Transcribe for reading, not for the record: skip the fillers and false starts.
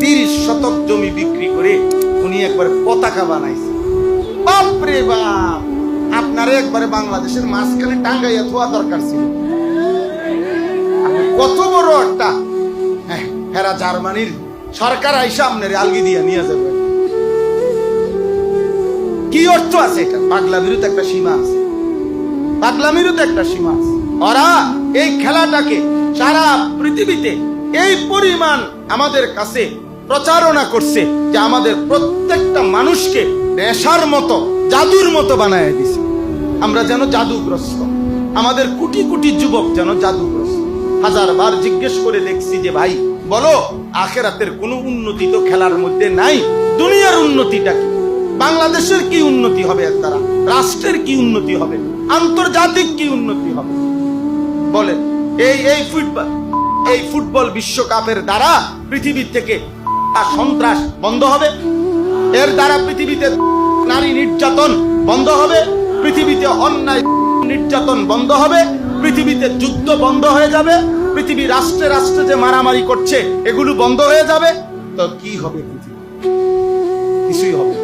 30 শতক জমি বিক্রি করে উনি একবার পতাকা বানাইছে। বাপরে বাপ, আপনারে একবারে বাংলাদেশের মাঝখানে টাঙ্গাইয়া থোয়া দরকার ছিল। কত বড় একটা হেরা জার্মানির সরকার আইসা আপনারে আলগি দিয়া নিয়ে যাবে। কি অর্থ আছে এটা? পাগলামিরও তো একটা সীমা আছে, পাগলামিরও তো একটা সীমা আছে। ওরা এই খেলাটাকে সারা পৃথিবীতে এই পরিমাণ আমাদের কাছে প্রচারণা করছে যে আমাদের প্রত্যেকটা মানুষকে নেশার মতো, জাদুর মতো বানায় দিছে। আমরা যেন জাদুগ্রস্ত, আমাদের কোটি কোটি যুবক যেন জাদুগ্রস্ত। হাজারবার জিজ্ঞেস করে দেখছি যে ভাই বলো, আখেরাতের কোনো উন্নতি তো খেলার মধ্যে নাই। দুনিয়ার উন্নতিটা কি? বাংলাদেশের কি উন্নতি হবে এর দ্বারা? রাষ্ট্রের কি উন্নতি হবে? আন্তর্জাতিক কি উন্নতি হবে বলেন? এই ফুটবল বিশ্বকাপের দ্বারা পৃথিবী থেকে সন্ত্রাস বন্ধ হবে, এর দ্বারা পৃথিবীতে নারী নির্যাতন বন্ধ হবে, পৃথিবীতে অন্যায় নির্যাতন বন্ধ হবে, পৃথিবীতে যুদ্ধ বন্ধ হয়ে যাবে, পৃথিবী রাষ্ট্রে রাষ্ট্রে যে মারামারি করছে এগুলো বন্ধ হয়ে যাবে। তো কি হবে? পৃথিবী কিছুই হবে।